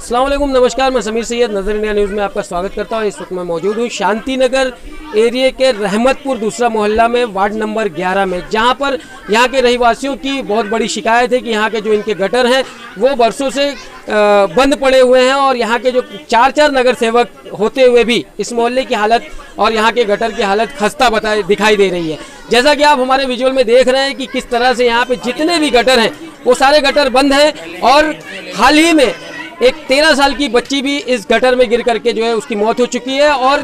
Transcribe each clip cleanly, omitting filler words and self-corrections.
अस्सलाम वालेकुम, नमस्कार। मैं समीर सैयद, नज़र इंडिया न्यूज़ में आपका स्वागत करता हूँ। इस वक्त मैं मौजूद हूँ शांति नगर एरिया के रहमतपुर दूसरा मोहल्ला में, वार्ड नंबर 11 में, जहाँ पर यहाँ के रहवासियों की बहुत बड़ी शिकायत है कि यहाँ के जो इनके गटर हैं वो बरसों से बंद पड़े हुए हैं और यहाँ के जो 4 नगर सेवक होते हुए भी इस मोहल्ले की हालत और यहाँ के गटर की हालत खस्ता दिखाई दे रही है। जैसा कि आप हमारे विजुअल में देख रहे हैं कि किस तरह से यहाँ पे जितने भी गटर हैं वो सारे गटर बंद हैं और हाल ही में एक 13 साल की बच्ची भी इस गटर में गिर करके जो है उसकी मौत हो चुकी है और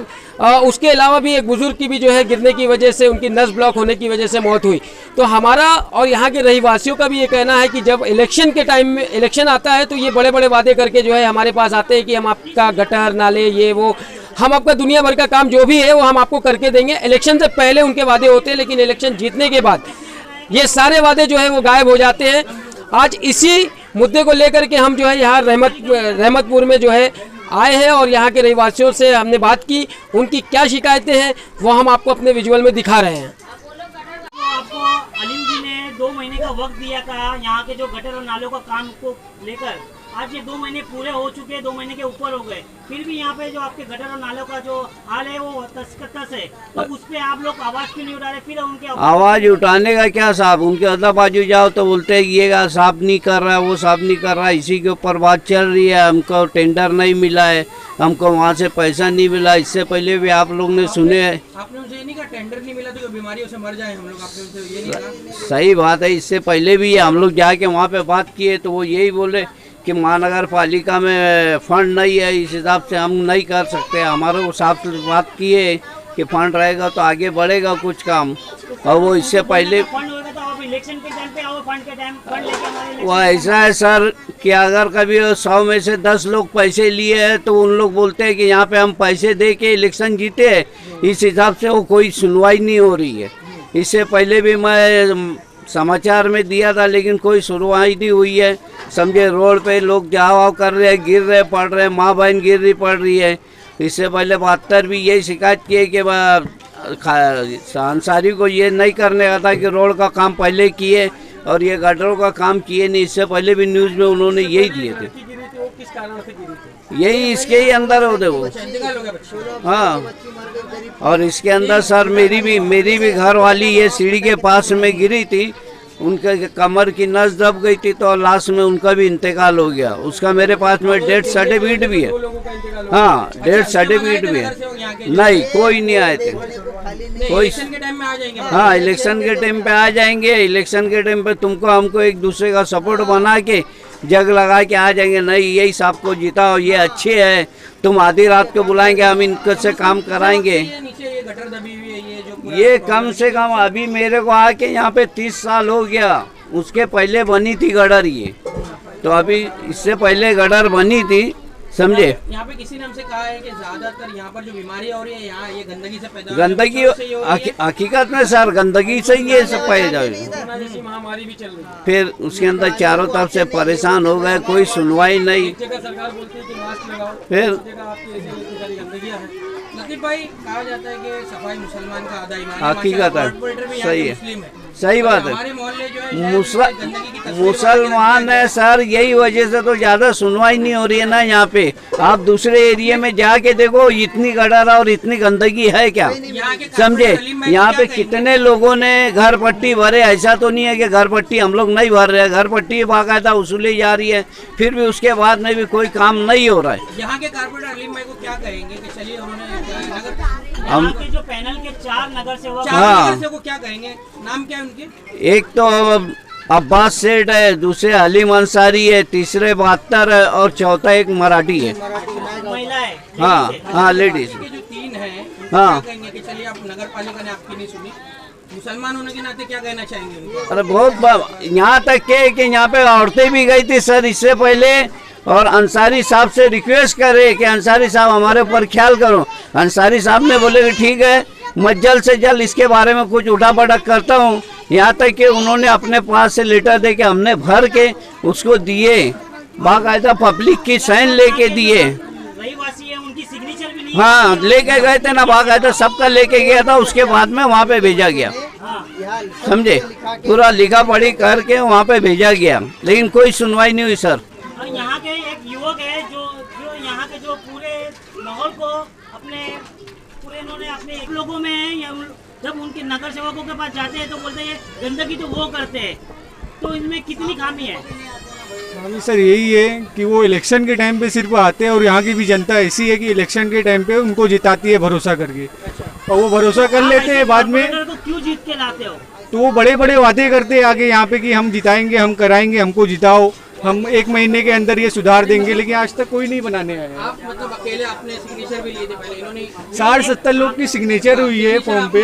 उसके अलावा भी एक बुजुर्ग की भी जो है गिरने की वजह से, उनकी नस ब्लॉक होने की वजह से मौत हुई। तो हमारा और यहाँ के रहवासियों का भी ये कहना है कि जब इलेक्शन के टाइम में इलेक्शन आता है तो ये बड़े बड़े वादे करके जो है हमारे पास आते हैं कि हम आपका गटर नाले ये वो, हम आपका दुनिया भर का काम जो भी है वो हम आपको करके देंगे। इलेक्शन से पहले उनके वादे होते हैं, लेकिन इलेक्शन जीतने के बाद ये सारे वादे जो है वो गायब हो जाते हैं। आज इसी मुद्दे को लेकर के हम जो है यहाँ रहमतपुर में जो है आए हैं और यहाँ के रहवासियों से हमने बात की, उनकी क्या शिकायतें हैं वो हम आपको अपने विजुअल में दिखा रहे हैं। आपको अलीम जी ने 2 महीने का वक्त दिया था यहाँ के जो गटर और नालों का काम को लेकर। आज ये 2 महीने पूरे हो चुके हैं, 2 महीने के ऊपर हो गए, फिर भी यहाँ पे जो आपके गटर और नालों का जो हाल है वो तस है। तो उस पे आप लोग आवाज क्यों नहीं उठा रहे? फिर उनके आवाज उठाने का क्या साहब, उनके अदला बाजू जाओ तो बोलते हैं ये साफ नहीं कर रहा, वो साफ नहीं कर रहा, इसी के ऊपर बात चल रही है। हमको टेंडर नहीं मिला है, हमको वहाँ से पैसा नहीं मिला। इससे पहले भी आप लोग ने सुने हैं। आपने उनसे ये नहीं कहा टेंडर नहीं मिला तो बीमारियों से मर जाए हम लोग, आपने उनसे ये नहीं कहा? सही बात है, इससे पहले भी हम लोग जाके वहाँ पे बात किए तो वो यही बोले कि महानगर पालिका में फंड नहीं है, इस हिसाब से हम नहीं कर सकते। हमारे को साफ बात किए कि फंड रहेगा तो आगे बढ़ेगा कुछ काम। और वो इससे पहले इलेक्शन के टाइम पे आओ, फंड के टाइम फंड लेके हमारे वो ऐसा है सर कि अगर कभी 100 में से 10 लोग पैसे लिए हैं तो उन लोग बोलते हैं कि यहाँ पे हम पैसे दे के इलेक्शन जीते हैं, इस हिसाब से वो कोई सुनवाई नहीं हो रही है। इससे पहले भी मैं समाचार में दिया था लेकिन कोई सुनवाई नहीं हुई है। समझे, रोड पे लोग जाओ कर रहे हैं, गिर रहे पड़ रहे, माँ बहन गिर रही पड़ रही है। इससे पहले 72 भी यही शिकायत की है कि अंसारी को ये नहीं करने का था कि रोड का काम पहले किए और ये गटरों का काम किए नहीं। इससे पहले भी न्यूज़ में उन्होंने यही दिए थे। किस कारण से गिरी थी? यही इसके ही अंदर होते वो। हाँ, और इसके अंदर सर मेरी भी घर वाली ये सीढ़ी के पास में गिरी थी, उनके कमर की नस दब गई थी तो लास्ट में उनका भी इंतकाल हो गया। उसका मेरे पास में डेथ सर्टिफिकेट भी है। हाँ, डेथ सर्टिफिकेट भी है। नहीं, कोई नहीं आए थे कोई। हाँ, इलेक्शन के टाइम पे आ जाएंगे। इलेक्शन के टाइम पे तुमको हमको एक दूसरे का सपोर्ट बना के जग लगा के आ जाएंगे। नहीं, यही साहब को जीता और ये अच्छे है, तुम आधी रात को बुलाएंगे, हम इनके से काम कराएंगे। ये कम से कम अभी मेरे को आके यहाँ पे 30 साल हो गया। उसके पहले बनी थी गटर ये, तो अभी इससे पहले गटर बनी थी, समझे। यहाँ पे किसी ने हमसे कहा है कि ज्यादातर यहाँ पर जो बीमारियाँ हो रही है यहाँ ये गंदगी से पैदा, गंदगी हकीकत में सर गंदगी से ही ये सब पैदा हुई। महामारी भी चल रही है, फिर उसके अंदर चारों तरफ से परेशान हो गए, कोई सुनवाई नहीं। सरकार बोलती है कि मास्क लगाओ, फिर लतीफ भाई, कहा जाता है कि सफाई मुसलमान का आधा ईमान है। हकीकत है, सही है, सही बात है। हमारे मोहल्ले जो है मुसलमान है सर, यही वजह से तो ज्यादा सुनवाई नहीं हो रही है ना यहाँ पे। आप दूसरे एरिया में जाके देखो, इतनी गटर और इतनी गंदगी है क्या, समझे। यहाँ पे कितने लोगों ने घर पट्टी भरे, ऐसा तो नहीं है कि घर पट्टी हम लोग नहीं भर रहे हैं। घर पट्टी बाकायदा वसूली जा रही है, फिर भी उसके बाद में भी कोई काम नहीं हो रहा है। यहाँ के कारपोरेटर अलीम भाई को क्या कहेंगे कि चलिए उन्होंने हम जो पैनल के 4 नगर सेवक, को क्या कहेंगे, नाम क्या है उनके? एक तो अब्बास सेठ है, दूसरे हलीम अंसारी है, तीसरे 72 है और चौथा एक मराठी है। महिला है। हाँ, लेडीज। जो 3 है, हाँ, क्या कहेंगे कि चलिए आप नगर पालिका ने आपकी नहीं सुनी, मुसलमान होने के नाते क्या कहना चाहेंगे? अरे बहुत, यहाँ तक कि यहाँ पे औरतें भी गई थी सर इससे पहले, और अंसारी साहब से रिक्वेस्ट करे कि अंसारी साहब हमारे ऊपर ख्याल करो। अंसारी साहब ने बोले कि ठीक है, मैं जल्द से जल्द इसके बारे में कुछ उठा पटक करता हूँ। यहाँ तक कि उन्होंने अपने पास से लेटर दे के हमने भर के उसको दिए, बाकायदा पब्लिक की साइन लेके दिए। रहीवासी है, उनकी सिग्नेचर भी नहीं। हाँ, लेके गए थे ना, बाकायदा सबका लेके गया था। उसके बाद में वहाँ पे भेजा गया, समझे, पूरा लिखा पढ़ी करके वहाँ पे भेजा गया, लेकिन कोई सुनवाई नहीं हुई सर। यहाँ के एक युवक है जो जो यहाँ के जो पूरे माहौल को अपने पूरे इन्होंने अपने एक लोगों में या जब उनके नगर सेवकों के पास जाते हैं तो बोलते हैं गंदगी तो वो करते हैं, तो इनमें कितनी खामी है? खामी सर यही है कि वो इलेक्शन के टाइम पे सिर्फ आते हैं और यहाँ की भी जनता ऐसी है कि इलेक्शन के टाइम पे उनको जिताती है भरोसा करके, और वो भरोसा कर लेते हैं बाद में। को क्यों जीत के लाते हो? तो वो बड़े बड़े वादे करते हैं आगे यहाँ पे कि हम जिताएंगे, हम कराएंगे, हमको जिताओ, हम 1 महीने के अंदर ये सुधार देंगे, लेकिन आज तक कोई नहीं बनाने आया। आप मतलब अकेले आपने सिग्नेचर भी लिए थे पहले, इन्होंने 60-70 लोग की सिग्नेचर हुई है फॉर्म पे,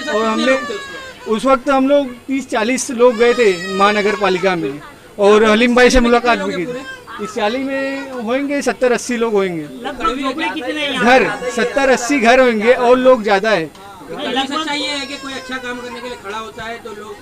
और हमने उस वक्त हम लोग 30-40 लोग गए थे महानगर पालिका में, और हलीम भाई से मुलाकात भी की। इस 40 में होंगे 70-80 लोग होंगे। लगभग झोपड़े कितने हैं यहाँ? घर 70-80 घर होंगे और लोग ज्यादा है। सच्चाई ये है कि कोई अच्छा काम करने के लिए खड़ा होता है तो लोग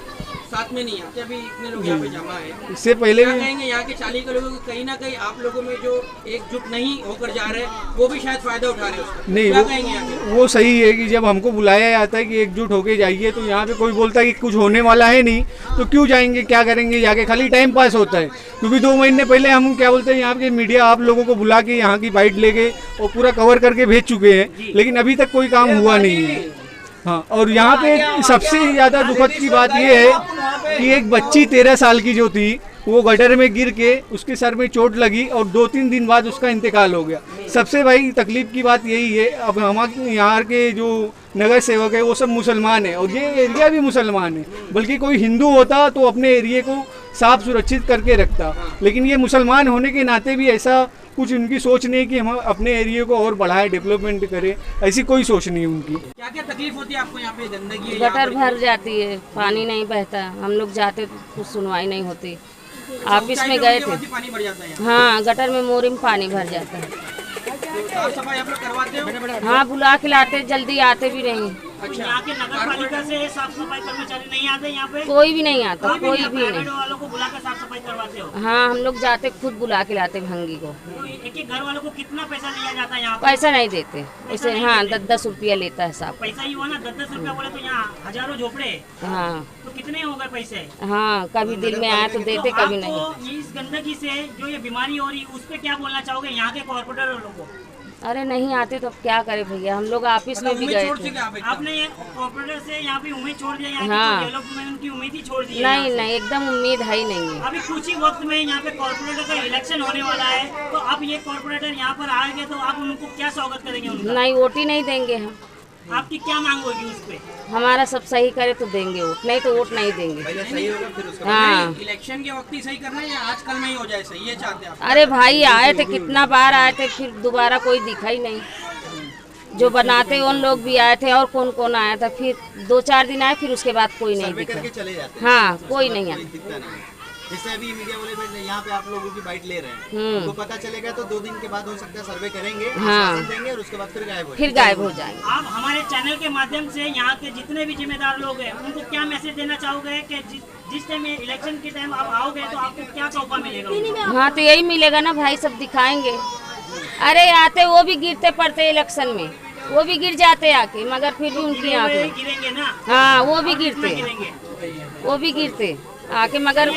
साथ में नहीं आते। अभी इतने लोग यहाँ पे जमा है, इससे पहले क्या कहेंगे यहाँ के 40 के लोगों को कहीं ना कहीं आप लोगों में जो एकजुट नहीं होकर जा रहे वो भी शायद फायदा उठा रहे हैं उसका? नहीं, क्या कहेंगे यहाँ के? वो सही है कि जब हमको बुलाया जाता है कि एकजुट होके जाइए, तो यहाँ पे कोई बोलता है कि कुछ होने वाला है नहीं तो क्यों जाएंगे, क्या करेंगे जाके, खाली टाइम पास होता है। क्योंकि 2 महीने पहले हम क्या बोलते हैं यहाँ के मीडिया आप लोगों को बुला के यहाँ की बाइट ले गए और पूरा कवर करके भेज चुके हैं, लेकिन अभी तक कोई काम हुआ नहीं है। हाँ, और यहाँ पे सबसे ज़्यादा दुखद की बात ये है कि एक बच्ची 13 साल की जो थी वो गटर में गिर के उसके सर में चोट लगी और 2-3 दिन बाद उसका इंतकाल हो गया। सबसे भाई तकलीफ की बात यही है, अब हमारे यहाँ के जो नगर सेवक है वो सब मुसलमान है और ये एरिया भी मुसलमान है, बल्कि कोई हिंदू होता तो अपने एरिया को साफ सुरक्षित करके रखता, लेकिन ये मुसलमान होने के नाते भी ऐसा कुछ उनकी सोच नहीं है कि हम अपने एरिया को और बढ़ाएं, डेवलपमेंट करें, ऐसी कोई सोच नहीं है उनकी। क्या क्या तकलीफ होती है आपको यहाँ पे? गंदगी है, गटर भर जाती है, पानी नहीं बहता, हम लोग जाते तो कुछ सुनवाई नहीं होती। ऑफिस में गए थे, पानी भर जाता है। हाँ गटर में मोरी में पानी भर जाता है। तो साफ सफाई आप लोग करवाते हो? हाँ बुला के लाते, जल्दी आते भी नहीं। यहाँ के नगर पालिका से साफ सफाई कर्मचारी नहीं आते यहाँ पे? कोई भी नहीं आता, कोई भी प्राइवेट नहीं। वालों को बुला कर साफ सफाई करवाते हो? हाँ हम लोग जाते, खुद बुला के लाते भंगी को। तो एक एक घर वालों को कितना पैसा लिया जाता है यहाँ पे? पैसा नहीं देते ऐसे, हाँ 10-10 रुपया लेता है साहब। पैसा ही हुआ ना, 10-10 रुपया बोले तो यहाँ हजारों झोपड़े, हाँ तो कितने हो गए पैसे? हाँ कभी दिल में आया तो देते, कभी नहीं। आपको इस गंदगी से जो ये बीमारी हो रही उस पे क्या बोलना चाहोगे यहाँ के कॉर्पोरेटर वालों को? अरे नहीं आते तो अब क्या करे भैया, हम लोग ऑफिस में भी गए थे। आपने ये कॉर्पोरेटर से यहाँ पे उम्मीद छोड़ दिया, यहाँ हाँ। की डेवलपमेंट उनकी उम्मीद ही छोड़ दी है नहीं यहाँ से? नहीं, एकदम उम्मीद है ही नहीं है। अभी कुछ ही वक्त में यहाँ पे कॉर्पोरेटर का इलेक्शन होने वाला है, तो अब ये कॉर्पोरेटर यहाँ पर आएंगे तो आप उनको क्या स्वागत करेंगे उनका? नहीं वोट ही नहीं देंगे हम। आपकी क्या मांग होगी उस पे? हमारा सब सही करे तो देंगे वोट, नहीं तो वोट नहीं देंगे। सही होगा फिर उसका हाँ इलेक्शन के वक्त ही सही करना है या आजकल में ही हो जाए सही, ये चाहते हैं आप? अरे भाई आए थे, कितना बार आए थे, फिर दोबारा कोई दिखा ही नहीं। जो बनाते उन लोग भी आए थे, और कौन कौन आया था, फिर 2-4 दिन आए, फिर उसके बाद कोई नहीं दिखा। चले जाते हैं, हाँ कोई नहीं आया। दिखता नहीं। जैसे अभी मीडिया वाले यहाँ पे आप लोगों की बाइट ले रहे हैं, उनको पता चलेगा तो 2 दिन के बाद हो सकता है सर्वे करेंगे, आश्वासन देंगे और उसके बाद फिर गायब हो जाएंगे। आप हमारे चैनल के माध्यम से यहाँ के जितने भी जिम्मेदार लोग हैं उनको क्या मैसेज देना चाहोगे कि जिस टाइम इलेक्शन के टाइम आप आओगे तो आपको क्या तोहफा मिलेगा? हाँ तो यही मिलेगा ना भाई, सब दिखाएंगे। अरे आते वो भी गिरते पड़ते इलेक्शन में, वो भी गिर जाते आके, मगर फिर भी उनकी आंखें गिरेंगे ना? हाँ वो भी गिरेंगे। गिरते आके, मगर